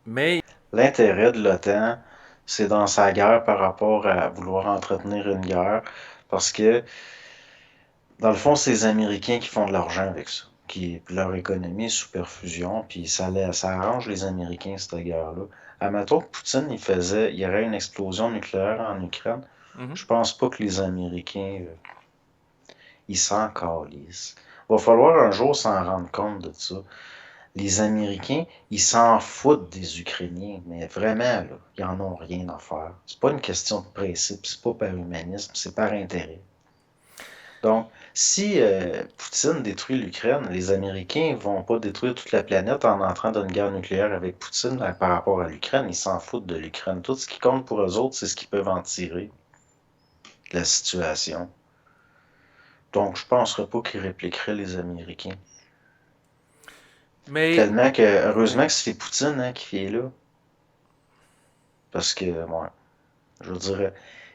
Mais L'intérêt de l'OTAN, c'est dans sa guerre par rapport à vouloir entretenir une guerre, parce que, dans le fond, c'est les Américains qui font de l'argent avec ça, qui leur économie est sous perfusion, puis ça arrange les Américains, cette guerre-là. Admettons que Poutine, il y aurait une explosion nucléaire en Ukraine, mhm. je pense pas que les Américains, ils s'en calissent. Va falloir un jour s'en rendre compte de ça. Les Américains, ils s'en foutent des Ukrainiens, mais vraiment, là, ils en ont rien à faire. C'est pas une question de principe, c'est pas par humanisme, c'est par intérêt. Donc, si Poutine détruit l'Ukraine, les Américains vont pas détruire toute la planète en entrant dans une guerre nucléaire avec Poutine par rapport à l'Ukraine. Ils s'en foutent de l'Ukraine. Tout ce qui compte pour eux autres, c'est ce qu'ils peuvent en tirer de la situation. Donc, je penserais pas qu'ils répliqueraient les Américains. Mais, Tellement que, oui. heureusement que c'est Poutine hein, qui est là. Parce que, ouais, je veux dire,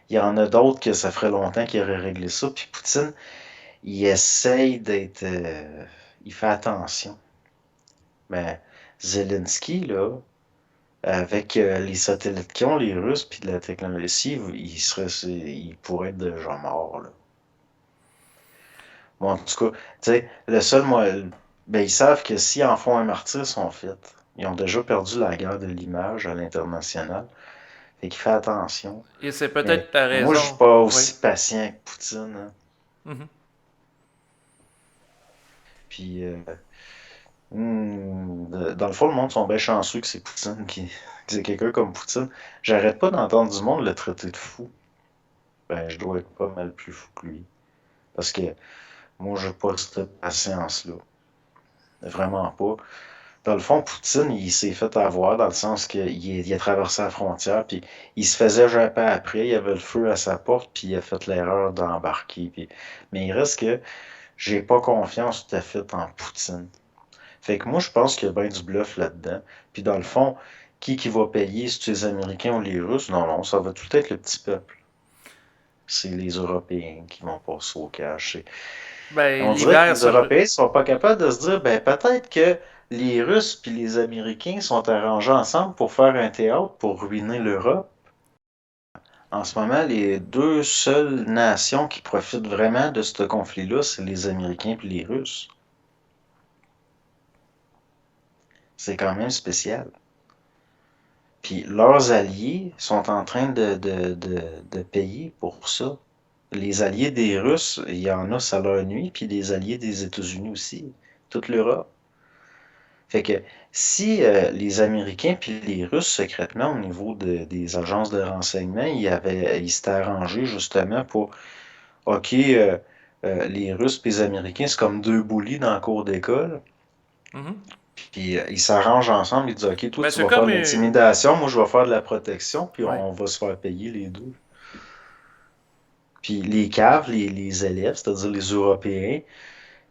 il y en a d'autres que ça ferait longtemps qu'ils auraient réglé ça. Puis Poutine, il essaye d'être. Il fait attention. Mais Zelensky, là, avec les satellites qu'ils ont, les Russes, puis de la technologie, il pourrait être déjà mort, là. Bon, en tout cas, tu sais, le seul, moi, ben, ils savent que s'ils en font un martyr, ils sont faits. Ils ont déjà perdu la guerre de l'image à l'international. Fait qu'il fait attention. Et c'est Mais peut-être ta moi, je suis raison. pas Oui. aussi patient que Poutine, hein. Mhm. Puis, dans le fond, le monde sont bien chanceux que c'est Poutine que c'est quelqu'un comme Poutine. J'arrête pas d'entendre du monde le traiter de fou. Ben, je dois être pas mal plus fou que lui. Parce que moi, j'ai pas cette patience-là. Vraiment pas. Dans le fond, Poutine, il s'est fait avoir dans le sens qu'il a traversé la frontière, puis il se faisait japper après, il avait le feu à sa porte, puis il a fait l'erreur d'embarquer. Mais il reste que j'ai pas confiance tout à fait en Poutine. Fait que moi, je pense qu'il y a bien du bluff là-dedans. Puis dans le fond, qui va payer, si les Américains ou les Russes? Non, non, ça va tout être le petit peuple. C'est les Européens qui vont passer au cash. Ben, On dirait que l'hiver les sur. Européens sont pas capables de se dire, ben peut-être que les Russes puis les Américains sont arrangés ensemble pour faire un théâtre pour ruiner l'Europe. En ce moment, les deux seules nations qui profitent vraiment de ce conflit-là, c'est les Américains puis les Russes. C'est quand même spécial. Puis leurs alliés sont en train de payer pour ça. Les alliés des Russes, il y en a, ça leur nuit, puis les alliés des États-Unis aussi, toute l'Europe. Fait que si les Américains puis les Russes, secrètement, au niveau des agences de renseignement, ils s'étaient arrangés justement pour, OK, les Russes puis les Américains, c'est comme deux bullies dans la cour d'école. Mhm. Puis ils s'arrangent ensemble, ils disent, OK, toi, Ben, tu c'est vas faire comme. de l'intimidation, moi, je vais faire de la protection, puis Ouais. on va se faire payer les deux. Puis les caves, les élèves, c'est-à-dire les Européens,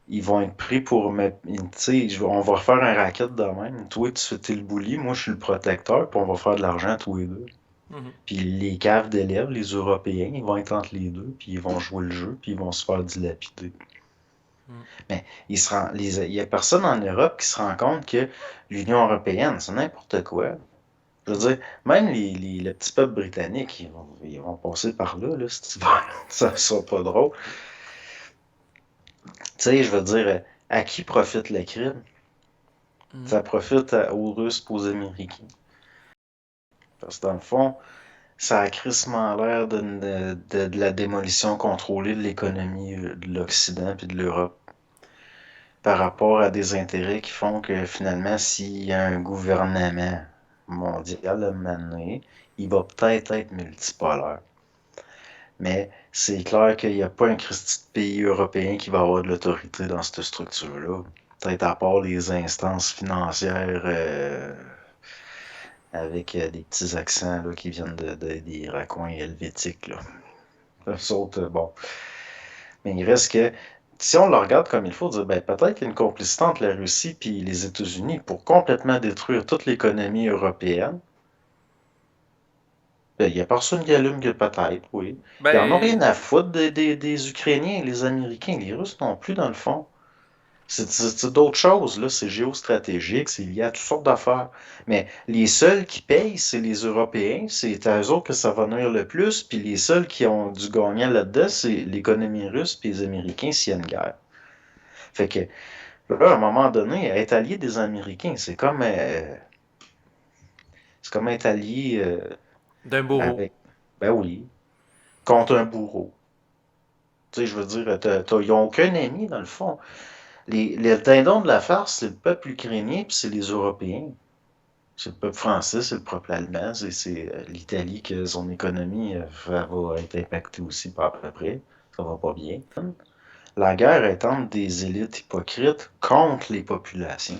ils vont être pris pour me. Tu sais, on va refaire un racket de même. Toi, tu es le bully, moi, je suis le protecteur, puis on va faire de l'argent tous les deux. Mhm. Puis les caves d'élèves, les Européens, ils vont être entre les deux, puis ils vont jouer le jeu, puis ils vont se faire dilapider. Mhm. Mais il y a personne en Europe qui se rend compte que l'Union européenne, c'est n'importe quoi. Je veux Mhm. dire, même le petit peuple britannique, ils vont passer par là, cet hiver. Ça sera pas drôle. Tu sais, je veux dire, à qui profite le crime? Mhm. Ça profite aux Russes et aux Américains. Parce que dans le fond, ça a crissement l'air de la démolition contrôlée de l'économie de l'Occident et de l'Europe par rapport à des intérêts qui font que finalement, s'il y a un gouvernement mondial à un moment donné, il va peut-être être multipolaire. Mais c'est clair qu'il n'y a pas un Christi de pays européen qui va avoir de l'autorité dans cette structure-là. Peut-être à part les instances financières avec des petits accents là, qui viennent des raccoins helvétiques. Là. Eux autres, bon. Mais il reste que, si on le regarde comme il faut, dire, ben, peut-être qu'il y a une complicité entre la Russie et les États-Unis pour complètement détruire toute l'économie européenne. Ben, il n'y a personne qui allume que peut-être, oui. Ils en ont Ben, rien à foutre des Ukrainiens, les Américains, les Russes non plus, dans le fond. C'est d'autres choses, là. C'est géostratégique, c'est lié à toutes sortes d'affaires. Mais les seuls qui payent, c'est les Européens. C'est à eux autres que ça va nuire le plus. Puis les seuls qui ont du gagnant là-dedans, c'est l'économie russe puis les Américains s'il y a une guerre. Fait que là, à un moment donné, être allié des Américains, c'est comme être allié D'un bourreau. avec, ben oui, contre un bourreau. Tu sais, je veux dire, ils n'ont aucun ennemi dans le fond. Les dindons de la farce, c'est le peuple ukrainien puis c'est les Européens. C'est le peuple français, c'est le peuple allemand, c'est l'Italie que son économie va être impactée aussi par à peu près. Ça va pas bien. La guerre est entre des élites hypocrites contre les populations.